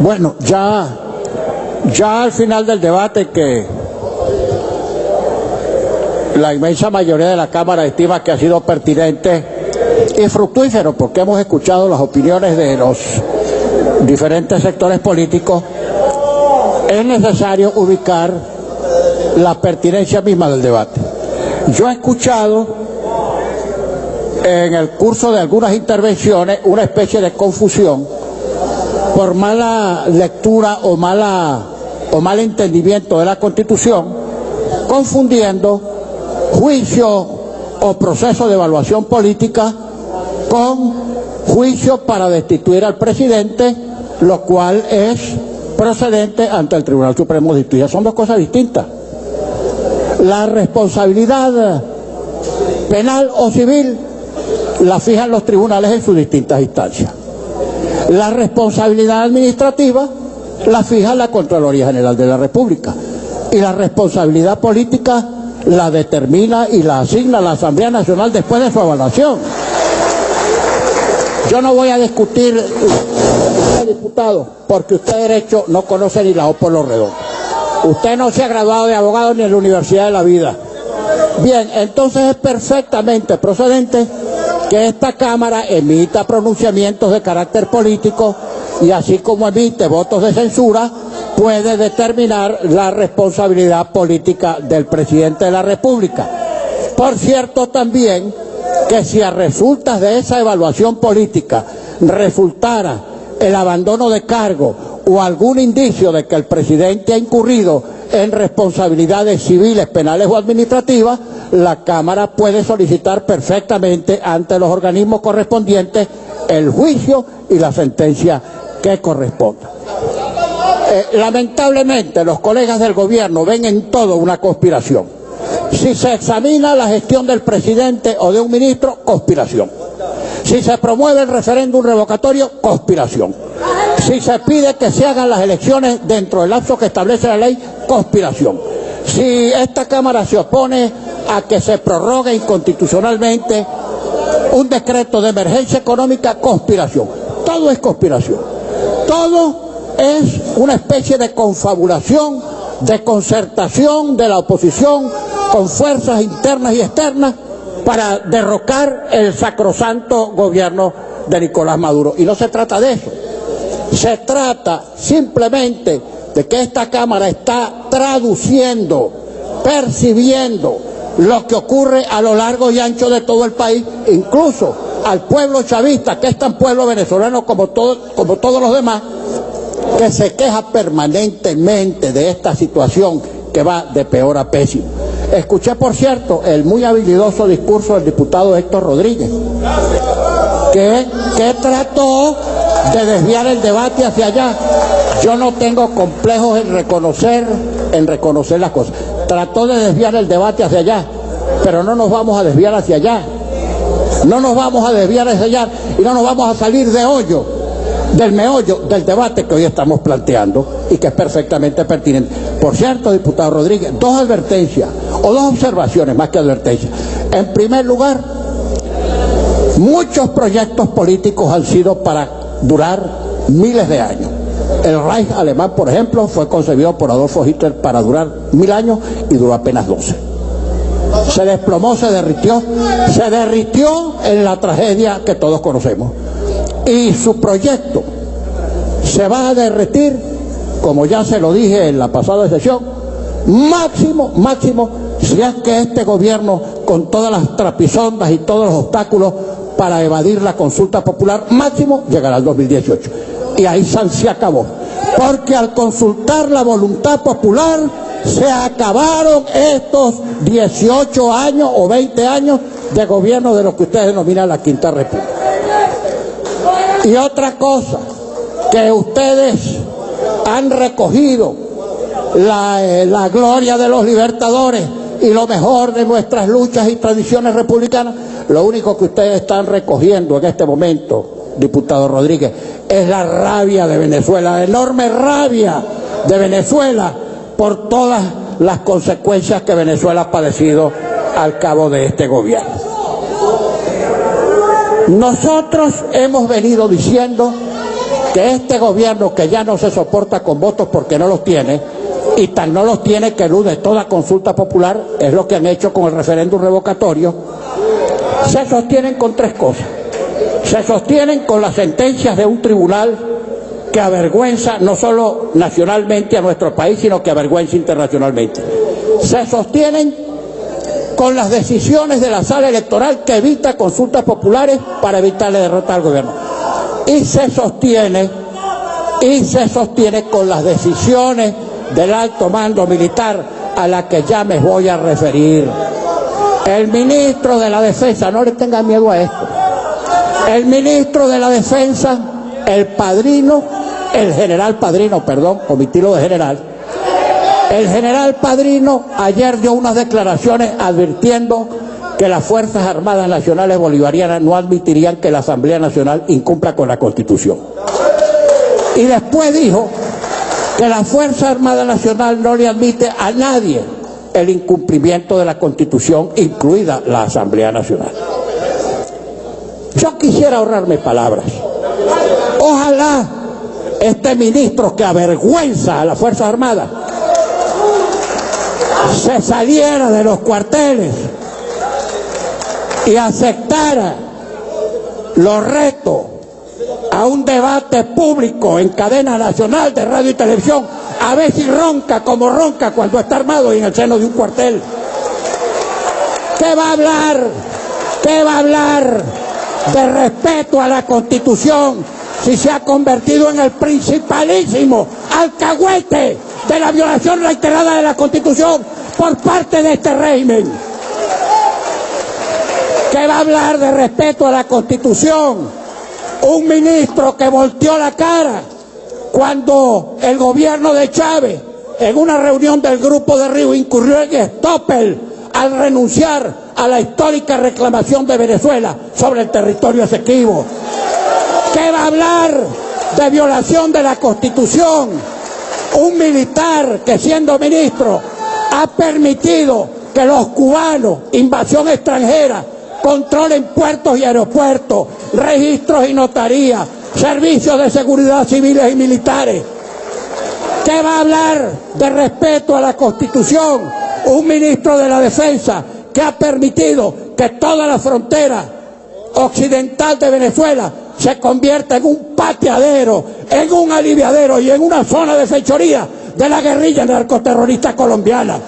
Bueno, ya al final del debate, que la inmensa mayoría de la Cámara estima que ha sido pertinente y fructífero, porque hemos escuchado las opiniones de los diferentes sectores políticos, es necesario ubicar la pertinencia misma del debate. Yo he escuchado en el curso de algunas intervenciones una especie de confusión por mala lectura o mal entendimiento de la Constitución, confundiendo juicio o proceso de evaluación política con juicio para destituir al presidente, lo cual es procedente ante el Tribunal Supremo de Justicia. Son dos cosas distintas. La responsabilidad penal o civil la fijan los tribunales en sus distintas instancias. La responsabilidad administrativa la fija la Contraloría General de la República, y la responsabilidad política la determina y la asigna la Asamblea Nacional después de su evaluación. Yo no voy a discutir, diputado, porque usted de derecho no conoce ni la O por los redondos. Usted no se ha graduado de abogado ni en la Universidad de la Vida. Bien, entonces es perfectamente procedente que esta Cámara emita pronunciamientos de carácter político, y así como emite votos de censura, puede determinar la responsabilidad política del presidente de la República. Por cierto, también, que si a resultas de esa evaluación política resultara el abandono de cargo o algún indicio de que el presidente ha incurrido en responsabilidades civiles, penales o administrativas, la Cámara puede solicitar perfectamente ante los organismos correspondientes el juicio y la sentencia que corresponda. Lamentablemente, los colegas del gobierno ven en todo una conspiración. Si se examina la gestión del presidente o de un ministro, conspiración. Si se promueve el referéndum revocatorio, conspiración. Si se pide que se hagan las elecciones dentro del lapso que establece la ley, conspiración. Si esta Cámara se opone a que se prorrogue inconstitucionalmente un decreto de emergencia económica, conspiración. Todo es conspiración. Todo es una especie de confabulación, de concertación de la oposición con fuerzas internas y externas para derrocar el sacrosanto gobierno de Nicolás Maduro. Y no se trata de eso. Se trata simplemente de que esta Cámara está traduciendo, percibiendo lo que ocurre a lo largo y ancho de todo el país, incluso al pueblo chavista, que es tan pueblo venezolano como todos los demás, que se queja permanentemente de esta situación que va de peor a pésimo. Escuché, por cierto, el muy habilidoso discurso del diputado Héctor Rodríguez, que trató de desviar el debate hacia allá. Yo no tengo complejos en reconocer las cosas. Trató de desviar el debate hacia allá, pero no nos vamos a desviar hacia allá. No nos vamos a desviar hacia allá y no nos vamos a salir del meollo del debate que hoy estamos planteando y que es perfectamente pertinente. Por cierto, diputado Rodríguez, dos advertencias o dos observaciones más que advertencias. En primer lugar, muchos proyectos políticos han sido para durar miles de años. El Reich alemán, por ejemplo, fue concebido por Adolfo Hitler para durar 1000 años y duró apenas 12. Se desplomó, se derritió en la tragedia que todos conocemos. Y su proyecto se va a derretir, como ya se lo dije en la pasada sesión, máximo, si es que este gobierno, con todas las trapisondas y todos los obstáculos para evadir la consulta popular, máximo llegará al 2018. Y ahí se acabó. Porque al consultar la voluntad popular, se acabaron estos 18 años o 20 años de gobierno de lo que ustedes denominan la Quinta República. Y otra cosa, que ustedes han recogido la gloria de los libertadores y lo mejor de nuestras luchas y tradiciones republicanas. Lo único que ustedes están recogiendo en este momento, diputado Rodríguez, es la rabia de Venezuela, la enorme rabia de Venezuela por todas las consecuencias que Venezuela ha padecido al cabo de este gobierno. Nosotros hemos venido diciendo que este gobierno, que ya no se soporta con votos porque no los tiene, y tan no los tiene que elude toda consulta popular, es lo que han hecho con el referéndum revocatorio, se sostienen con tres cosas. Se sostienen con las sentencias de un tribunal que avergüenza no solo nacionalmente a nuestro país, sino que avergüenza internacionalmente. Se sostienen con las decisiones de la sala electoral que evita consultas populares para evitarle derrota al gobierno. Y se sostiene con las decisiones del alto mando militar a la que ya me voy a referir. El ministro de la Defensa, no le tengan miedo a esto, el ministro de la Defensa, el general Padrino, perdón, omití lo de general, el general Padrino ayer dio unas declaraciones advirtiendo que las Fuerzas Armadas Nacionales Bolivarianas no admitirían que la Asamblea Nacional incumpla con la Constitución. Y después dijo que la Fuerza Armada Nacional no le admite a nadie el incumplimiento de la Constitución, incluida la Asamblea Nacional. Yo quisiera ahorrarme palabras. Ojalá este ministro que avergüenza a las Fuerzas Armadas se saliera de los cuarteles y aceptara los retos a un debate público en cadena nacional de radio y televisión, a ver si ronca como ronca cuando está armado y en el seno de un cuartel. ¿Qué va a hablar? ¿Qué va a hablar de respeto a la Constitución si se ha convertido en el principalísimo alcahuete de la violación reiterada de la Constitución por parte de este régimen? ¿Qué va a hablar de respeto a la Constitución un ministro que volteó la cara cuando el gobierno de Chávez, en una reunión del Grupo de Río, incurrió en estoppel al renunciar a la histórica reclamación de Venezuela sobre el territorio Esequibo? ¿Qué va a hablar de violación de la Constitución un militar que, siendo ministro, ha permitido que los cubanos, invasión extranjera, controlen puertos y aeropuertos, registros y notarías, servicios de seguridad civiles y militares? ¿Qué va a hablar de respeto a la Constitución un ministro de la Defensa que ha permitido que toda la frontera occidental de Venezuela se convierta en un pateadero, en un aliviadero y en una zona de fechoría de la guerrilla narcoterrorista colombiana?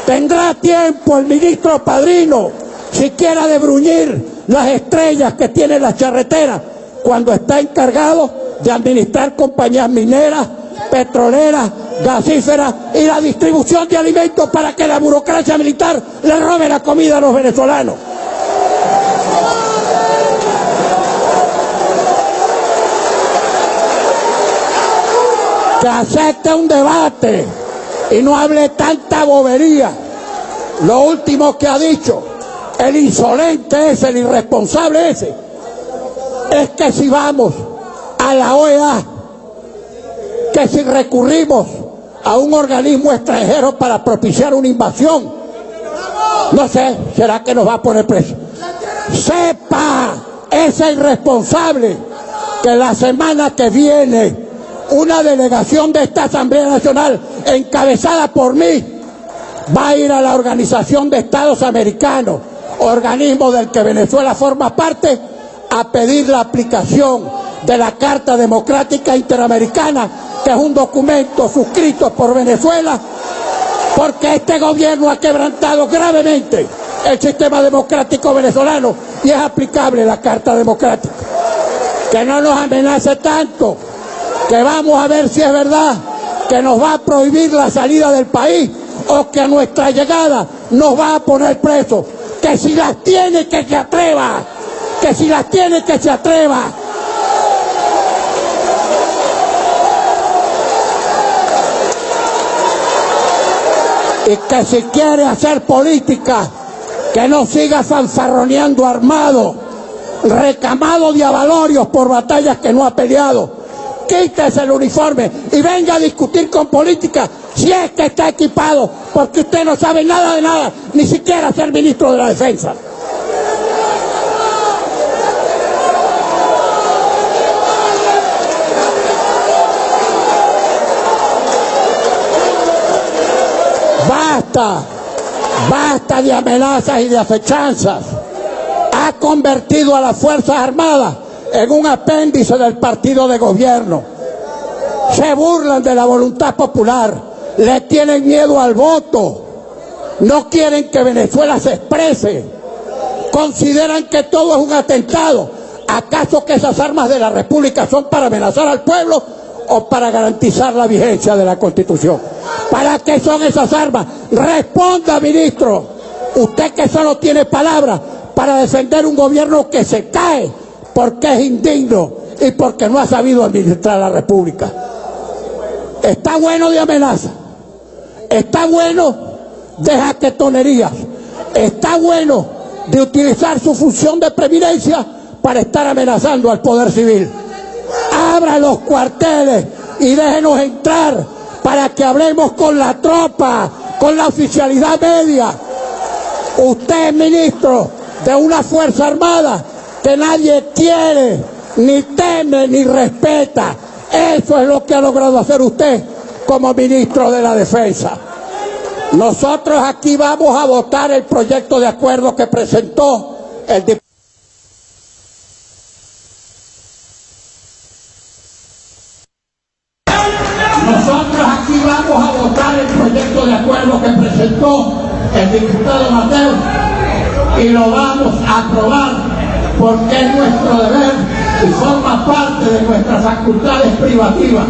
Tendrá tiempo el ministro Padrino siquiera de bruñir las estrellas que tiene la charretera cuando está encargado de administrar compañías mineras, petroleras, gasíferas y la distribución de alimentos para que la burocracia militar le robe la comida a los venezolanos. Que acepte un debate y no hable tanta bobería. Lo último que ha dicho el insolente ese, el irresponsable ese, es que si vamos a la OEA, que si recurrimos a un organismo extranjero para propiciar una invasión, no sé, ¿será que nos va a poner preso? Sepa ese irresponsable que la semana que viene una delegación de esta Asamblea Nacional encabezada por mí va a ir a la Organización de Estados Americanos, organismo del que Venezuela forma parte, a pedir la aplicación de la Carta Democrática Interamericana, que es un documento suscrito por Venezuela, porque este gobierno ha quebrantado gravemente el sistema democrático venezolano y es aplicable la Carta Democrática. Que no nos amenace tanto, que vamos a ver si es verdad que nos va a prohibir la salida del país o que a nuestra llegada nos va a poner presos. Que si las tiene, que se atreva, que si las tiene, que se atreva. Y que si quiere hacer política, que no siga fanfarroneando armado, recamado de avalorios por batallas que no ha peleado. Quítese el uniforme y venga a discutir con política si es que está equipado, porque usted no sabe nada de nada, ni siquiera ser ministro de la Defensa. basta de amenazas y de acechanzas. Ha convertido a las Fuerzas Armadas en un apéndice del partido de gobierno. Se burlan de la voluntad popular, le tienen miedo al voto, no quieren que Venezuela se exprese, consideran que todo es un atentado. ¿Acaso que esas armas de la República son para amenazar al pueblo o para garantizar la vigencia de la Constitución? ¿Para qué son esas armas? Responda, ministro. Usted que solo tiene palabras para defender un gobierno que se cae porque es indigno y porque no ha sabido administrar la República. Está bueno de amenaza, está bueno de jaquetonerías, está bueno de utilizar su función de preeminencia para estar amenazando al poder civil. Abra los cuarteles y déjenos entrar para que hablemos con la tropa, con la oficialidad media. Usted es ministro de una Fuerza Armada que nadie quiere, ni teme, ni respeta. Eso es lo que ha logrado hacer usted como ministro de la Defensa. Nosotros aquí vamos a votar el proyecto de acuerdo que presentó el diputado. Nosotros aquí vamos a votar el proyecto de acuerdo que presentó el diputado Mateo y lo vamos a aprobar porque es nuestro deber y forma parte de nuestras facultades privativas.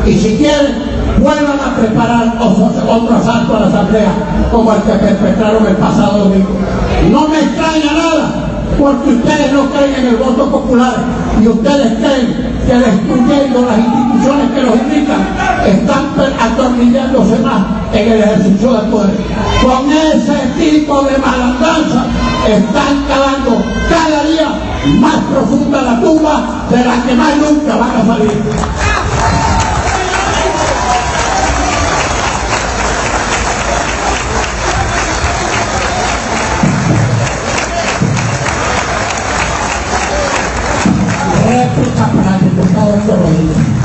Y si quieren, vuelvan a preparar otro asalto a la Asamblea como el que perpetraron el pasado domingo. No me extraña nada, porque ustedes no creen en el voto popular y ustedes creen que destruyendo las instituciones que los indican están atornillándose más en el ejercicio del poder. Con ese tipo de malandanza están cavando cada día más profunda la tumba de la que más nunca van a salir. Réplica para el diputado Rodríguez.